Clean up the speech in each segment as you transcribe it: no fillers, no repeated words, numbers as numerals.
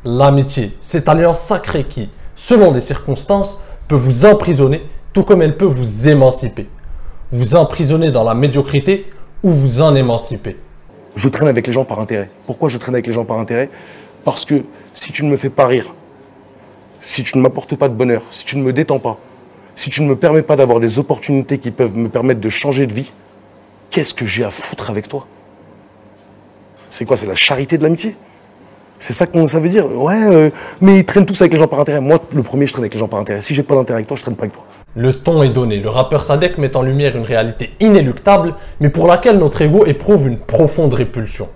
L'amitié, cette alliance sacrée qui, selon les circonstances, peut vous emprisonner, tout comme elle peut vous émanciper. Vous emprisonner dans la médiocrité ou vous en émanciper. Je traîne avec les gens par intérêt. Pourquoi je traîne avec les gens par intérêt? Parce que si tu ne me fais pas rire, si tu ne m'apportes pas de bonheur, si tu ne me détends pas, si tu ne me permets pas d'avoir des opportunités qui peuvent me permettre de changer de vie, qu'est-ce que j'ai à foutre avec toi? C'est quoi? C'est la charité de l'amitié? C'est ça que ça veut dire? Ouais, mais ils traînent tous avec les gens par intérêt. Moi, le premier, je traîne avec les gens par intérêt. Si j'ai pas d'intérêt avec toi, je traîne pas avec toi. Le ton est donné. Le rappeur Sadek met en lumière une réalité inéluctable, mais pour laquelle notre ego éprouve une profonde répulsion.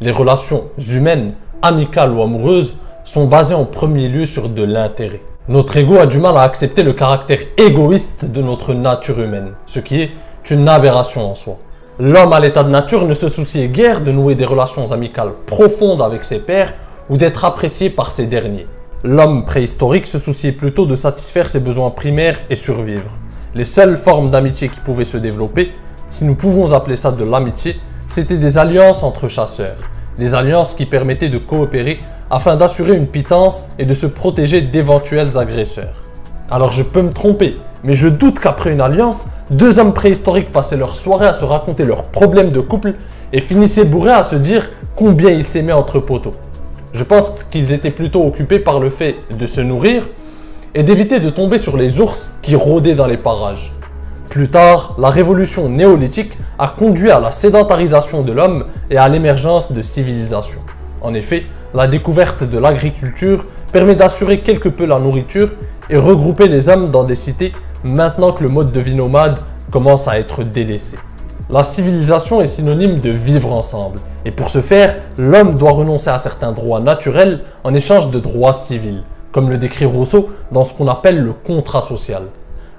Les relations humaines, amicales ou amoureuses, sont basées en premier lieu sur de l'intérêt. Notre ego a du mal à accepter le caractère égoïste de notre nature humaine, ce qui est une aberration en soi. L'homme à l'état de nature ne se souciait guère de nouer des relations amicales profondes avec ses pairs ou d'être apprécié par ces derniers. L'homme préhistorique se souciait plutôt de satisfaire ses besoins primaires et survivre. Les seules formes d'amitié qui pouvaient se développer, si nous pouvons appeler ça de l'amitié, c'était des alliances entre chasseurs. Des alliances qui permettaient de coopérer afin d'assurer une pitance et de se protéger d'éventuels agresseurs. Alors je peux me tromper, mais je doute qu'après une alliance, deux hommes préhistoriques passaient leur soirée à se raconter leurs problèmes de couple et finissaient bourrés à se dire combien ils s'aimaient entre poteaux. Je pense qu'ils étaient plutôt occupés par le fait de se nourrir et d'éviter de tomber sur les ours qui rôdaient dans les parages. Plus tard, la révolution néolithique a conduit à la sédentarisation de l'homme et à l'émergence de civilisations. En effet, la découverte de l'agriculture permet d'assurer quelque peu la nourriture et regrouper les hommes dans des cités maintenant que le mode de vie nomade commence à être délaissé. La civilisation est synonyme de vivre ensemble. Et pour ce faire, l'homme doit renoncer à certains droits naturels en échange de droits civils, comme le décrit Rousseau dans ce qu'on appelle le contrat social.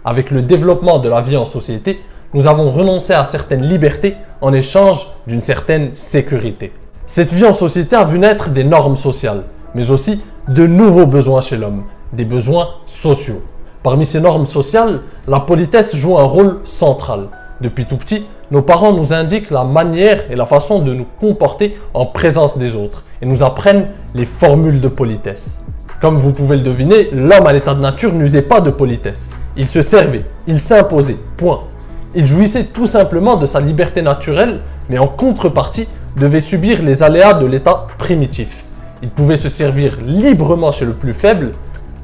Avec le développement de la vie en société, nous avons renoncé à certaines libertés en échange d'une certaine sécurité. Cette vie en société a vu naître des normes sociales, mais aussi de nouveaux besoins chez l'homme, des besoins sociaux. Parmi ces normes sociales, la politesse joue un rôle central. Depuis tout petit, nos parents nous indiquent la manière et la façon de nous comporter en présence des autres et nous apprennent les formules de politesse. Comme vous pouvez le deviner, l'homme à l'état de nature n'usait pas de politesse. Il se servait, il s'imposait, point. Il jouissait tout simplement de sa liberté naturelle, mais en contrepartie, devait subir les aléas de l'état primitif. Il pouvait se servir librement chez le plus faible,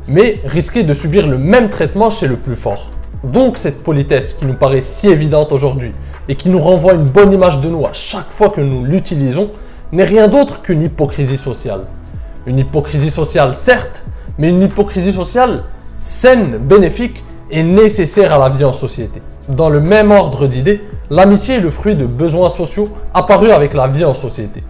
mais risquait de subir le même traitement chez le plus fort. Donc cette politesse qui nous paraît si évidente aujourd'hui et qui nous renvoie une bonne image de nous à chaque fois que nous l'utilisons n'est rien d'autre qu'une hypocrisie sociale. Une hypocrisie sociale certes, mais une hypocrisie sociale saine, bénéfique et nécessaire à la vie en société. Dans le même ordre d'idées, l'amitié est le fruit de besoins sociaux apparus avec la vie en société.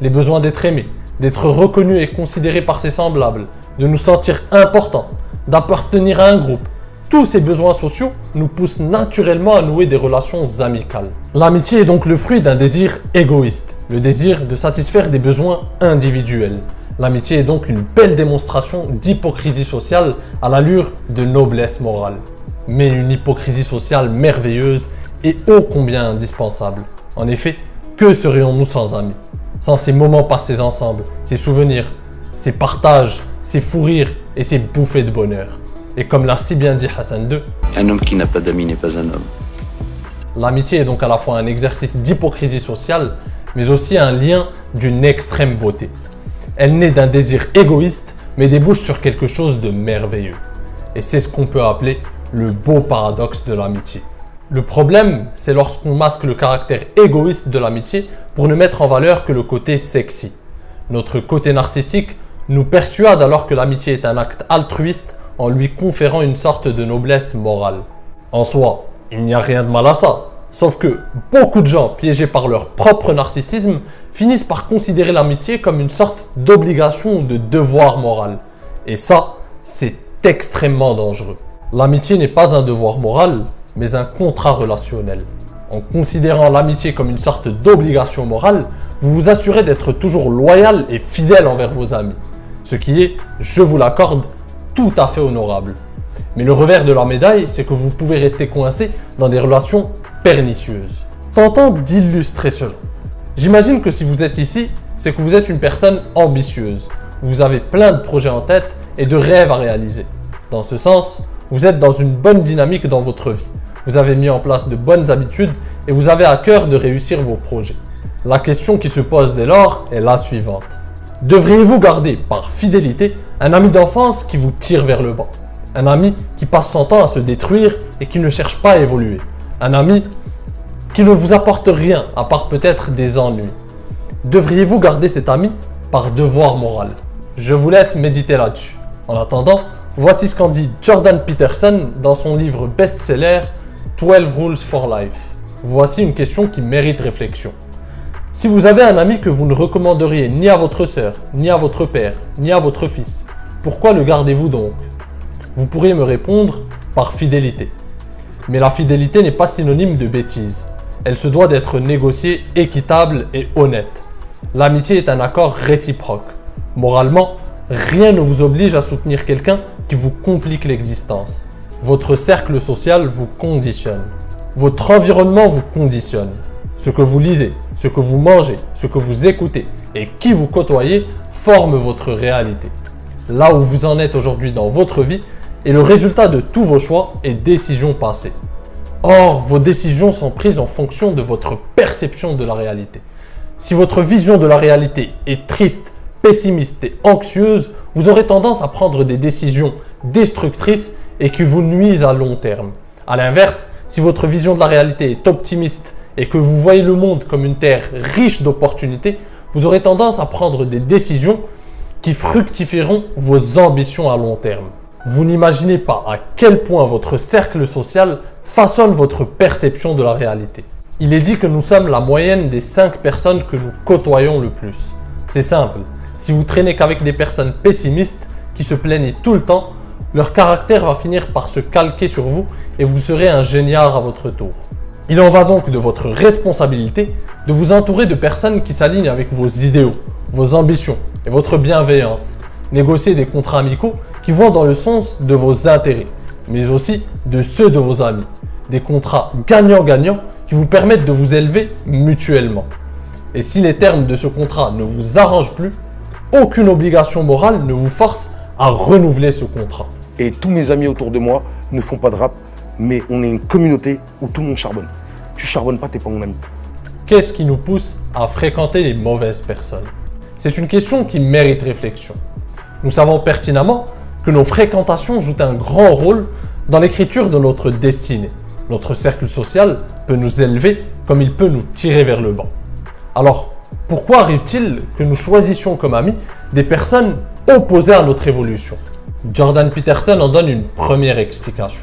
Les besoins d'être aimé, d'être reconnu et considéré par ses semblables, de nous sentir importants, d'appartenir à un groupe. Tous ces besoins sociaux nous poussent naturellement à nouer des relations amicales. L'amitié est donc le fruit d'un désir égoïste, le désir de satisfaire des besoins individuels. L'amitié est donc une belle démonstration d'hypocrisie sociale à l'allure de noblesse morale. Mais une hypocrisie sociale merveilleuse et ô combien indispensable. En effet, que serions-nous sans amis? Sans ces moments passés ensemble, ces souvenirs, ces partages, ces fous rires et ces bouffées de bonheur. Et comme l'a si bien dit Hassan II, un homme qui n'a pas d'amis n'est pas un homme. L'amitié est donc à la fois un exercice d'hypocrisie sociale, mais aussi un lien d'une extrême beauté. Elle naît d'un désir égoïste, mais débouche sur quelque chose de merveilleux. Et c'est ce qu'on peut appeler le beau paradoxe de l'amitié. Le problème, c'est lorsqu'on masque le caractère égoïste de l'amitié pour ne mettre en valeur que le côté sexy. Notre côté narcissique nous persuade alors que l'amitié est un acte altruiste en lui conférant une sorte de noblesse morale. En soi, il n'y a rien de mal à ça. Sauf que beaucoup de gens piégés par leur propre narcissisme finissent par considérer l'amitié comme une sorte d'obligation ou de devoir moral. Et ça, c'est extrêmement dangereux. L'amitié n'est pas un devoir moral, mais un contrat relationnel. En considérant l'amitié comme une sorte d'obligation morale, vous vous assurez d'être toujours loyal et fidèle envers vos amis. Ce qui est, je vous l'accorde, tout à fait honorable. Mais le revers de la médaille, c'est que vous pouvez rester coincé dans des relations pernicieuses. Tentons d'illustrer cela. J'imagine que si vous êtes ici, c'est que vous êtes une personne ambitieuse. vous avez plein de projets en tête et de rêves à réaliser. Dans ce sens, vous êtes dans une bonne dynamique dans votre vie. Vous avez mis en place de bonnes habitudes et vous avez à cœur de réussir vos projets. La question qui se pose dès lors est la suivante. Devriez-vous garder par fidélité un ami d'enfance qui vous tire vers le bas? Un ami qui passe son temps à se détruire et qui ne cherche pas à évoluer? Un ami qui ne vous apporte rien à part peut-être des ennuis? Devriez-vous garder cet ami par devoir moral? Je vous laisse méditer là-dessus. En attendant, voici ce qu'en dit Jordan Peterson dans son livre best-seller 12 Rules for Life. Voici une question qui mérite réflexion. Si vous avez un ami que vous ne recommanderiez ni à votre sœur, ni à votre père, ni à votre fils, pourquoi le gardez-vous donc? Vous pourriez me répondre par fidélité. Mais la fidélité n'est pas synonyme de bêtise. Elle se doit d'être négociée, équitable et honnête. L'amitié est un accord réciproque. Moralement, rien ne vous oblige à soutenir quelqu'un qui vous complique l'existence. Votre cercle social vous conditionne. Votre environnement vous conditionne. Ce que vous lisez, ce que vous mangez, ce que vous écoutez et qui vous côtoyez forment votre réalité. Là où vous en êtes aujourd'hui dans votre vie est le résultat de tous vos choix et décisions passées. Or, vos décisions sont prises en fonction de votre perception de la réalité. Si votre vision de la réalité est triste, pessimiste et anxieuse, vous aurez tendance à prendre des décisions destructrices et qui vous nuisent à long terme. A l'inverse, si votre vision de la réalité est optimiste et que vous voyez le monde comme une terre riche d'opportunités, vous aurez tendance à prendre des décisions qui fructifieront vos ambitions à long terme. Vous n'imaginez pas à quel point votre cercle social façonne votre perception de la réalité. Il est dit que nous sommes la moyenne des 5 personnes que nous côtoyons le plus. C'est simple, si vous traînez qu'avec des personnes pessimistes qui se plaignent tout le temps, leur caractère va finir par se calquer sur vous et vous serez un géniard à votre tour. Il en va donc de votre responsabilité de vous entourer de personnes qui s'alignent avec vos idéaux, vos ambitions et votre bienveillance. Négocier des contrats amicaux qui vont dans le sens de vos intérêts, mais aussi de ceux de vos amis. Des contrats gagnant-gagnant qui vous permettent de vous élever mutuellement. Et si les termes de ce contrat ne vous arrangent plus, aucune obligation morale ne vous force à renouveler ce contrat. Et tous mes amis autour de moi ne font pas de rap, mais on est une communauté où tout le monde charbonne. Tu charbonnes pas, t'es pas mon ami. Qu'est-ce qui nous pousse à fréquenter les mauvaises personnes? C'est une question qui mérite réflexion. Nous savons pertinemment que nos fréquentations jouent un grand rôle dans l'écriture de notre destinée. Notre cercle social peut nous élever comme il peut nous tirer vers le bas. Alors, pourquoi arrive-t-il que nous choisissions comme amis des personnes opposées à notre évolution? Jordan Peterson en donne une première explication.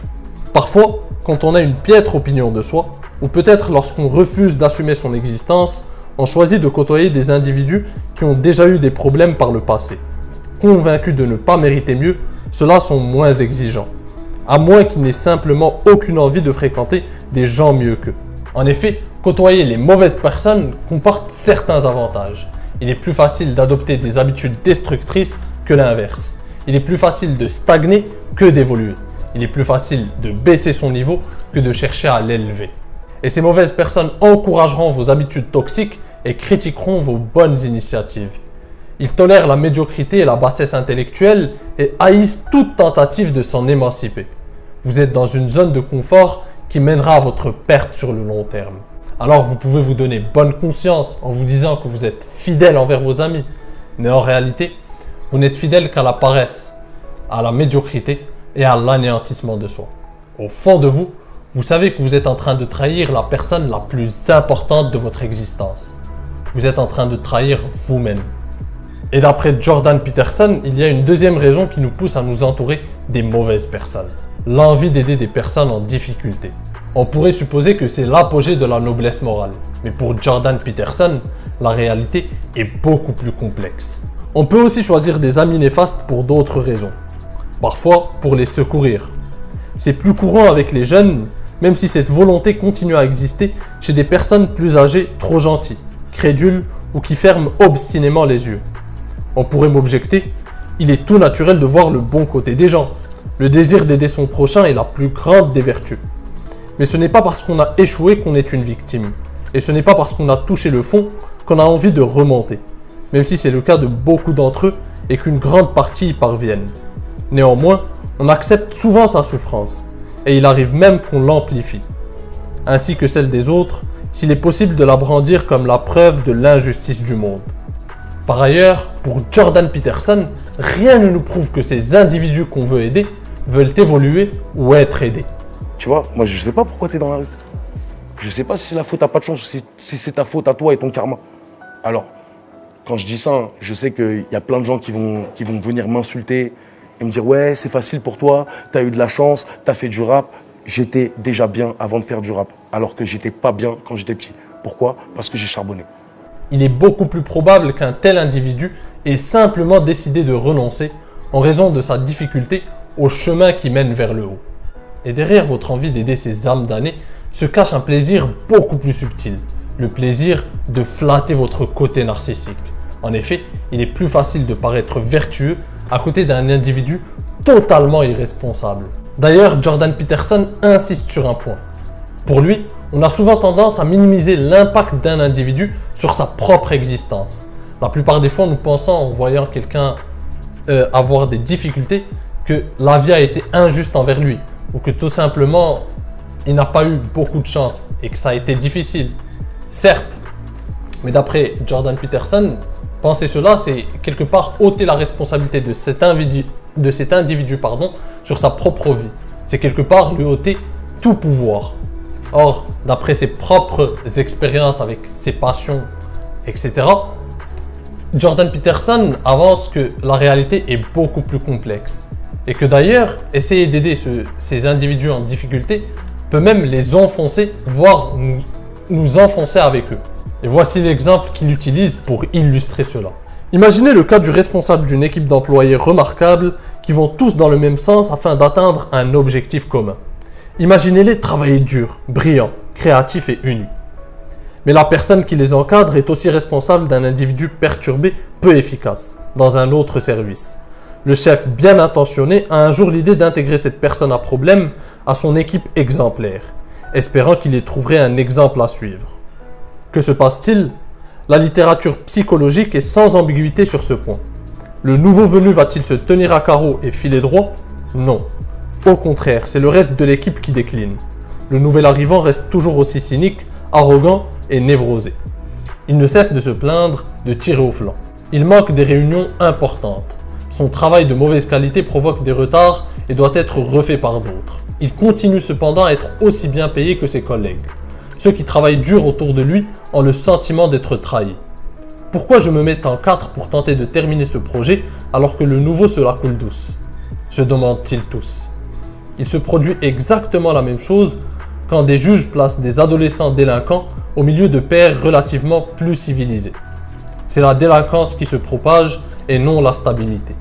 Parfois, quand on a une piètre opinion de soi, ou peut-être lorsqu'on refuse d'assumer son existence, on choisit de côtoyer des individus qui ont déjà eu des problèmes par le passé. Convaincus de ne pas mériter mieux, ceux-là sont moins exigeants, à moins qu'ils n'aient simplement aucune envie de fréquenter des gens mieux qu'eux. En effet, côtoyer les mauvaises personnes comporte certains avantages. Il est plus facile d'adopter des habitudes destructrices que l'inverse. Il est plus facile de stagner que d'évoluer. Il est plus facile de baisser son niveau que de chercher à l'élever. Et ces mauvaises personnes encourageront vos habitudes toxiques et critiqueront vos bonnes initiatives. Ils tolèrent la médiocrité et la bassesse intellectuelle et haïssent toute tentative de s'en émanciper. Vous êtes dans une zone de confort qui mènera à votre perte sur le long terme. Alors vous pouvez vous donner bonne conscience en vous disant que vous êtes fidèle envers vos amis. Mais en réalité, vous n'êtes fidèle qu'à la paresse, à la médiocrité et à l'anéantissement de soi. Au fond de vous, vous savez que vous êtes en train de trahir la personne la plus importante de votre existence. Vous êtes en train de trahir vous-même. Et d'après Jordan Peterson, il y a une deuxième raison qui nous pousse à nous entourer des mauvaises personnes. L'envie d'aider des personnes en difficulté. On pourrait supposer que c'est l'apogée de la noblesse morale. Mais pour Jordan Peterson, la réalité est beaucoup plus complexe. On peut aussi choisir des amis néfastes pour d'autres raisons. Parfois pour les secourir. C'est plus courant avec les jeunes, même si cette volonté continue à exister chez des personnes plus âgées trop gentilles, crédules ou qui ferment obstinément les yeux. On pourrait m'objecter, il est tout naturel de voir le bon côté des gens. Le désir d'aider son prochain est la plus grande des vertus. Mais ce n'est pas parce qu'on a échoué qu'on est une victime. Et ce n'est pas parce qu'on a touché le fond qu'on a envie de remonter. Même si c'est le cas de beaucoup d'entre eux et qu'une grande partie y parvienne. Néanmoins, on accepte souvent sa souffrance, et il arrive même qu'on l'amplifie, ainsi que celle des autres, s'il est possible de la brandir comme la preuve de l'injustice du monde. Par ailleurs, pour Jordan Peterson, rien ne nous prouve que ces individus qu'on veut aider veulent évoluer ou être aidés. Tu vois, moi je sais pas pourquoi tu es dans la rue. Je sais pas si c'est la faute à pas de chance ou si c'est ta faute à toi et ton karma. Alors, quand je dis ça, hein, je sais qu'il y a plein de gens qui vont venir m'insulter et me dire « Ouais, c'est facile pour toi, t'as eu de la chance, t'as fait du rap. » J'étais déjà bien avant de faire du rap, alors que j'étais pas bien quand j'étais petit. Pourquoi? Parce que j'ai charbonné. Il est beaucoup plus probable qu'un tel individu ait simplement décidé de renoncer en raison de sa difficulté au chemin qui mène vers le haut. Et derrière votre envie d'aider ces âmes damnées se cache un plaisir beaucoup plus subtil, le plaisir de flatter votre côté narcissique. En effet, il est plus facile de paraître vertueux à côté d'un individu totalement irresponsable. D'ailleurs, Jordan Peterson insiste sur un point. Pour lui, on a souvent tendance à minimiser l'impact d'un individu sur sa propre existence. La plupart des fois, nous pensons en voyant quelqu'un avoir des difficultés que la vie a été injuste envers lui ou que tout simplement, il n'a pas eu beaucoup de chance et que ça a été difficile. Certes, mais d'après Jordan Peterson, penser cela, c'est quelque part ôter la responsabilité de cet individu sur sa propre vie. C'est quelque part lui ôter tout pouvoir. Or, d'après ses propres expériences avec ses passions, etc., Jordan Peterson avance que la réalité est beaucoup plus complexe. Et que d'ailleurs, essayer d'aider ces individus en difficulté peut même les enfoncer, voire nous enfoncer avec eux. Et voici l'exemple qu'il utilise pour illustrer cela. Imaginez le cas du responsable d'une équipe d'employés remarquables qui vont tous dans le même sens afin d'atteindre un objectif commun. Imaginez-les travailler dur, brillants, créatifs et unis. Mais la personne qui les encadre est aussi responsable d'un individu perturbé, peu efficace, dans un autre service. Le chef bien intentionné a un jour l'idée d'intégrer cette personne à problème à son équipe exemplaire, espérant qu'il y trouverait un exemple à suivre. Que se passe-t-il? La littérature psychologique est sans ambiguïté sur ce point. Le nouveau venu va-t-il se tenir à carreau et filer droit? Non. Au contraire, c'est le reste de l'équipe qui décline. Le nouvel arrivant reste toujours aussi cynique, arrogant et névrosé. Il ne cesse de se plaindre, de tirer au flanc. Il manque des réunions importantes. Son travail de mauvaise qualité provoque des retards et doit être refait par d'autres. Il continue cependant à être aussi bien payé que ses collègues. Ceux qui travaillent dur autour de lui ont le sentiment d'être trahis. Pourquoi je me mets en quatre pour tenter de terminer ce projet alors que le nouveau se la coule douce? Se demandent-ils tous. Il se produit exactement la même chose quand des juges placent des adolescents délinquants au milieu de pairs relativement plus civilisés. C'est la délinquance qui se propage et non la stabilité.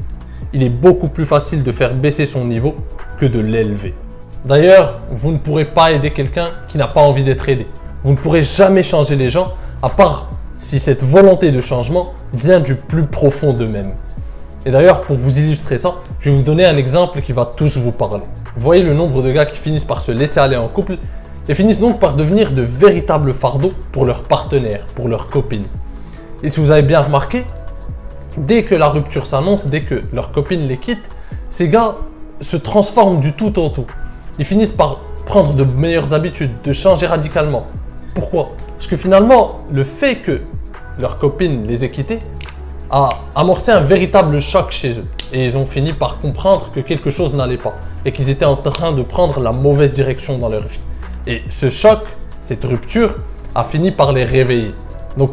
Il est beaucoup plus facile de faire baisser son niveau que de l'élever. D'ailleurs, vous ne pourrez pas aider quelqu'un qui n'a pas envie d'être aidé. Vous ne pourrez jamais changer les gens, à part si cette volonté de changement vient du plus profond d'eux-mêmes. Et d'ailleurs, pour vous illustrer ça, je vais vous donner un exemple qui va tous vous parler. Vous voyez le nombre de gars qui finissent par se laisser aller en couple et finissent donc par devenir de véritables fardeaux pour leurs partenaires, pour leurs copines. Et si vous avez bien remarqué, dès que la rupture s'annonce, dès que leur copine les quitte, ces gars se transforment du tout au tout. Ils finissent par prendre de meilleures habitudes, de changer radicalement. Pourquoi? Parce que finalement, le fait que leur copine les ait quittés a amorcé un véritable choc chez eux. Et ils ont fini par comprendre que quelque chose n'allait pas et qu'ils étaient en train de prendre la mauvaise direction dans leur vie. Et ce choc, cette rupture, a fini par les réveiller. Donc,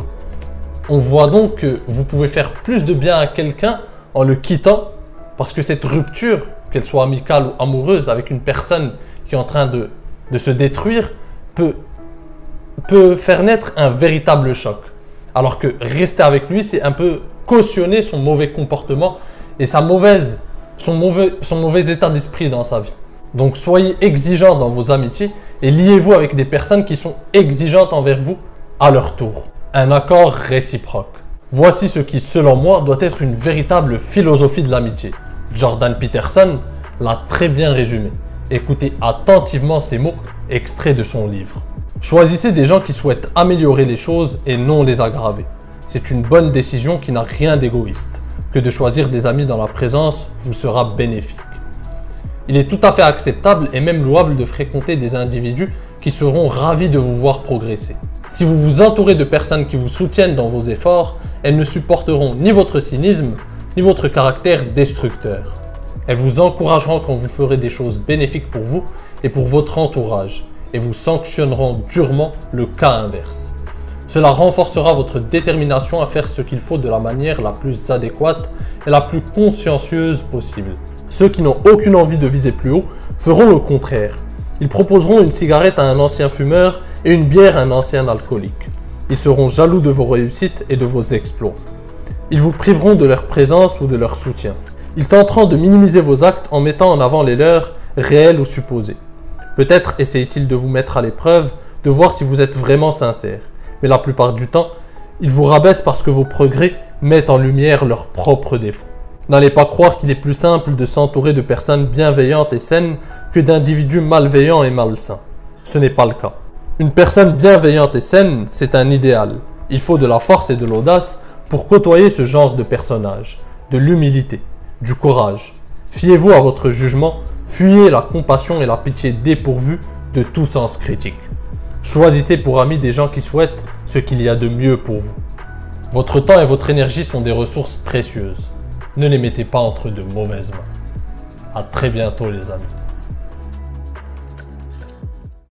on voit donc que vous pouvez faire plus de bien à quelqu'un en le quittant parce que cette rupture, qu'elle soit amicale ou amoureuse avec une personne qui est en train de se détruire, peut faire naître un véritable choc. Alors que rester avec lui, c'est un peu cautionner son mauvais comportement et son mauvais état d'esprit dans sa vie. Donc soyez exigeants dans vos amitiés et liez-vous avec des personnes qui sont exigeantes envers vous à leur tour. Un accord réciproque. Voici ce qui, selon moi, doit être une véritable philosophie de l'amitié. Jordan Peterson l'a très bien résumé. Écoutez attentivement ces mots extraits de son livre. Choisissez des gens qui souhaitent améliorer les choses et non les aggraver. C'est une bonne décision qui n'a rien d'égoïste. que de choisir des amis dans la présence vous sera bénéfique. Il est tout à fait acceptable et même louable de fréquenter des individus qui seront ravis de vous voir progresser. Si vous vous entourez de personnes qui vous soutiennent dans vos efforts, elles ne supporteront ni votre cynisme, ni votre caractère destructeur. Elles vous encourageront quand vous ferez des choses bénéfiques pour vous et pour votre entourage, et vous sanctionneront durement le cas inverse. Cela renforcera votre détermination à faire ce qu'il faut de la manière la plus adéquate et la plus consciencieuse possible. Ceux qui n'ont aucune envie de viser plus haut feront le contraire. Ils proposeront une cigarette à un ancien fumeur et une bière à un ancien alcoolique. Ils seront jaloux de vos réussites et de vos exploits. Ils vous priveront de leur présence ou de leur soutien. Ils tenteront de minimiser vos actes en mettant en avant les leurs, réels ou supposés. Peut-être essayent-ils de vous mettre à l'épreuve, de voir si vous êtes vraiment sincère. Mais la plupart du temps, ils vous rabaissent parce que vos progrès mettent en lumière leurs propres défauts. N'allez pas croire qu'il est plus simple de s'entourer de personnes bienveillantes et saines que d'individus malveillants et malsains. Ce n'est pas le cas. Une personne bienveillante et saine, c'est un idéal. Il faut de la force et de l'audace pour côtoyer ce genre de personnage, de l'humilité, du courage. Fiez-vous à votre jugement, fuyez la compassion et la pitié dépourvues de tout sens critique. Choisissez pour amis des gens qui souhaitent ce qu'il y a de mieux pour vous. Votre temps et votre énergie sont des ressources précieuses. Ne les mettez pas entre de mauvaises mains. À très bientôt les amis.